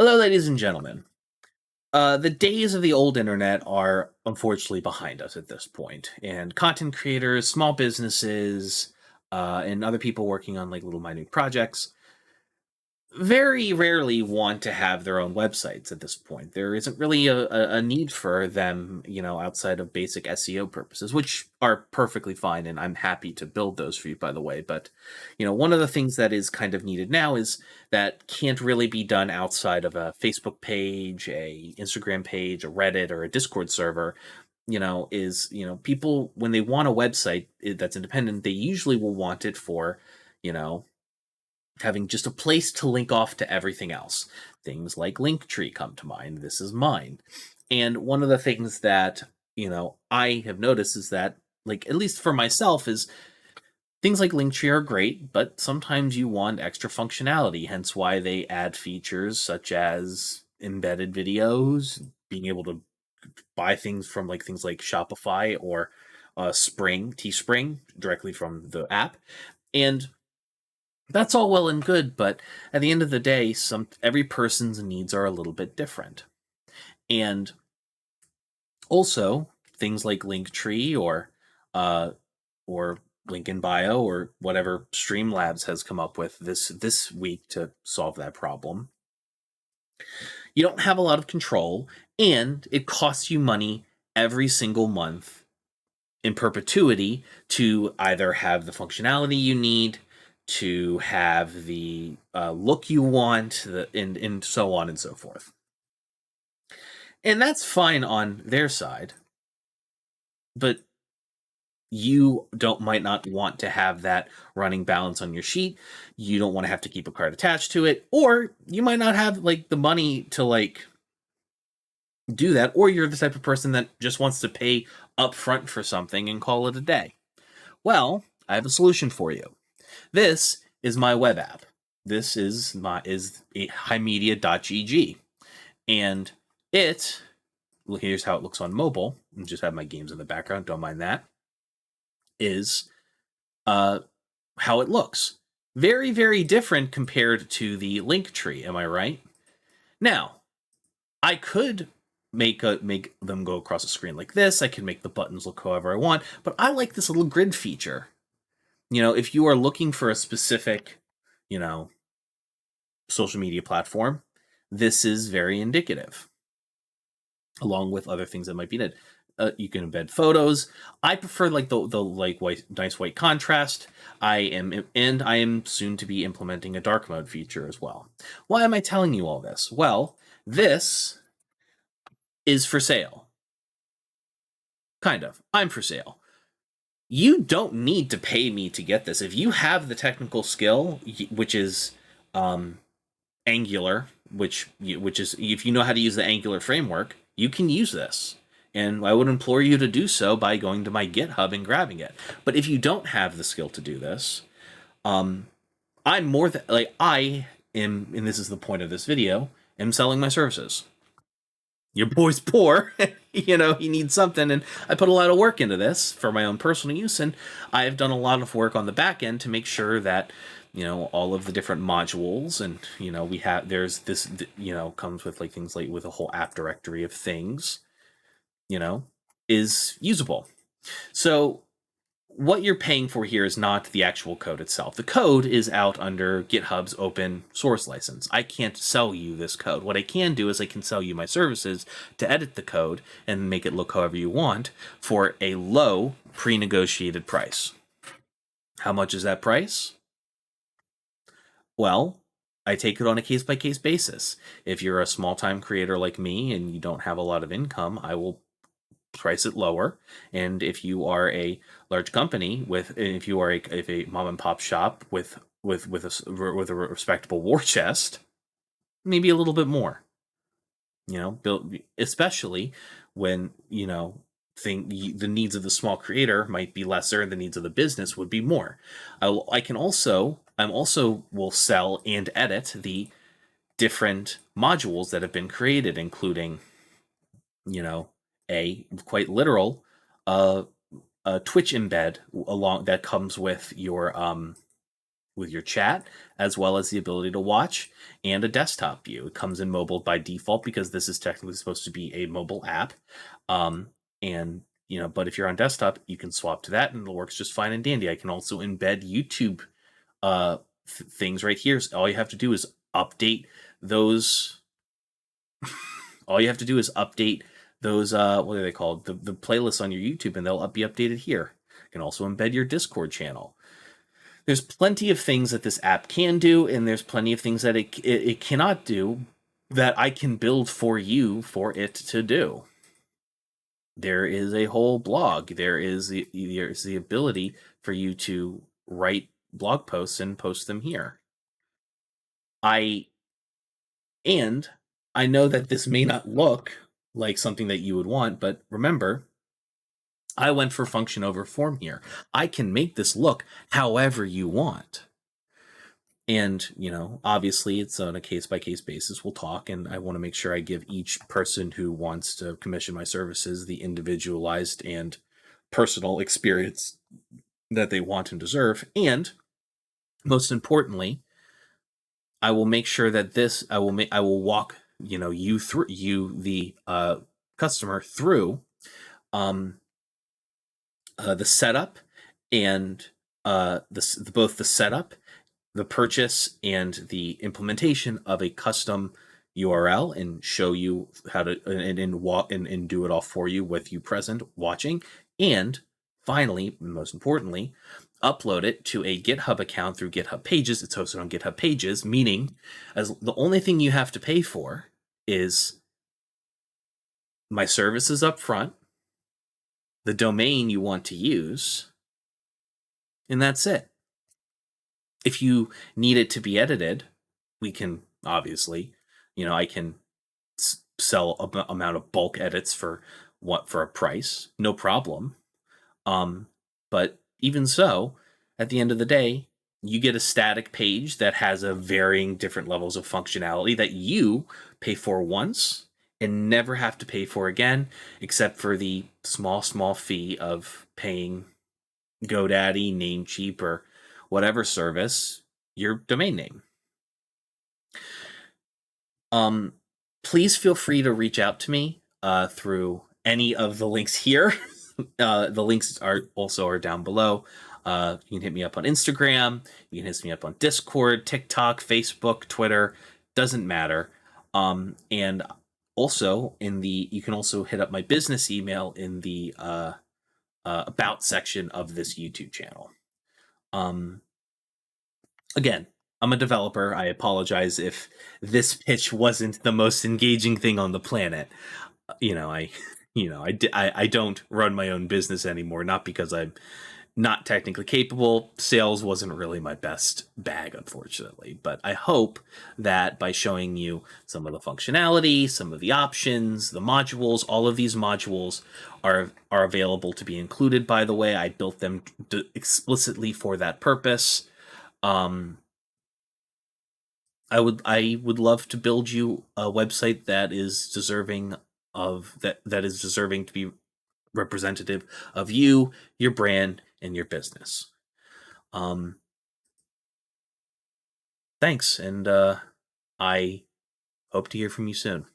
Hello, ladies and gentlemen. The days of the old internet are unfortunately behind us at this point, and content creators, small businesses, and other people working on like little minute projects very rarely want to have their own websites at this point. There isn't really a need for them, outside of basic SEO purposes, which are perfectly fine, and I'm happy to build those for you, by the way. But, one of the things that is kind of needed now is that can't really be done outside of a Facebook page, a Instagram page, a Reddit, or a Discord server. People, when they want a website that's independent, they usually will want it for, you know, having just a place to link off to everything else. Things like Linktree come to mind. This is mine. And one of the things that, I have noticed is that, like, at least for myself, is things like Linktree are great, but sometimes you want extra functionality, hence why they add features such as embedded videos, being able to buy things from like things like Shopify or Teespring directly from the app. And that's all well and good, but at the end of the day, every person's needs are a little bit different. And also, things like Linktree or LinkInBio or whatever Streamlabs has come up with this week to solve that problem. You don't have a lot of control, and it costs you money every single month in perpetuity to either have the functionality you need, to have the look you want, and so on and so forth. And that's fine on their side, but you might not want to have that running balance on your sheet. You don't want to have to keep a card attached to it, or you might not have like the money to like do that, or you're the type of person that just wants to pay upfront for something and call it a day. Well, I have a solution for you. This is my web app. This is HIMediaTV, and here's how it looks on mobile. I just have my games in the background. Don't mind that. Is how it looks. Very, very different compared to the Linktree. Am I right? Now, I could make them go across the screen like this. I can make the buttons look however I want, but I like this little grid feature. If you are looking for a specific, social media platform, this is very indicative, along with other things that might be needed. You can embed photos. I prefer like the like nice white contrast. I am soon to be implementing a dark mode feature as well. Why am I telling you all this? Well, this is for sale. Kind of. I'm for sale. You don't need to pay me to get this. If you have the technical skill, which is Angular, which is, if you know how to use the Angular framework, you can use this. And I would implore you to do so by going to my GitHub and grabbing it. But if you don't have the skill to do this, I'm more than like I am, and this is the point of this video, am selling my services. Your boy's poor, he needs something, and I put a lot of work into this for my own personal use, and I've done a lot of work on the back end to make sure that all of the different modules, and there's this comes with like things like with a whole app directory of things, is usable. So what you're paying for here is not the actual code itself. The code is out under GitHub's open source license. I can't sell you this code. What I can do is I can sell you my services to edit the code and make it look however you want for a low pre-negotiated price. How much is that price? Well, I take it on a case-by-case basis. If you're a small-time creator like me and you don't have a lot of income, I will price it lower. And if you are a large company if you are a mom and pop shop with a respectable war chest, maybe a little bit more. Especially when the needs of the small creator might be lesser and the needs of the business would be more. I'm also will sell and edit the different modules that have been created, including a quite literal a Twitch embed along that comes with your with your chat, as well as the ability to watch and a desktop view. It comes in mobile by default because this is technically supposed to be a mobile app. And but if you're on desktop, you can swap to that and it works just fine and dandy. I can also embed YouTube things right here. So all you have to do is update those. All you have to do is update those. What are they called? The playlists on your YouTube, and they'll be updated here. You can also embed your Discord channel. There's plenty of things that this app can do, and there's plenty of things that it cannot do that I can build for you for it to do. There is a whole blog. There's the ability for you to write blog posts and post them here. I know that this may not look like something that you would want, but remember, I went for function over form here. I can make this look however you want. And, obviously it's on a case-by-case basis. We'll talk, and I want to make sure I give each person who wants to commission my services the individualized and personal experience that they want and deserve. And most importantly, I will make sure that I will walk, the customer through the setup and both the setup, the purchase, and the implementation of a custom URL, and show you how to and do it all for you with you present watching. And finally, most importantly, upload it to a GitHub account through GitHub Pages. It's hosted on GitHub Pages, meaning as the only thing you have to pay for is my services up front, the domain you want to use, and that's it. If you need it to be edited, we can obviously, I can sell a amount of bulk edits for a price, no problem. But even so, at the end of the day, you get a static page that has a varying different levels of functionality that you pay for once and never have to pay for again, except for the small fee of paying GoDaddy, Namecheap, or whatever service your domain name. Please feel free to reach out to me through any of the links here. The links are down below. You can hit me up on Instagram. You can hit me up on Discord, TikTok, Facebook, Twitter. Doesn't matter. And also you can also hit up my business email in the about section of this YouTube channel. Again, I'm a developer. I apologize if this pitch wasn't the most engaging thing on the planet. I don't run my own business anymore, not because I'm not technically capable. Sales wasn't really my best bag, unfortunately. But I hope that by showing you some of the functionality, some of the options, the modules, all of these modules are available to be included, by the way. I built them explicitly for that purpose. I would love to build you a website that is deserving to be representative of you, your brand, and your business. Thanks, and I hope to hear from you soon.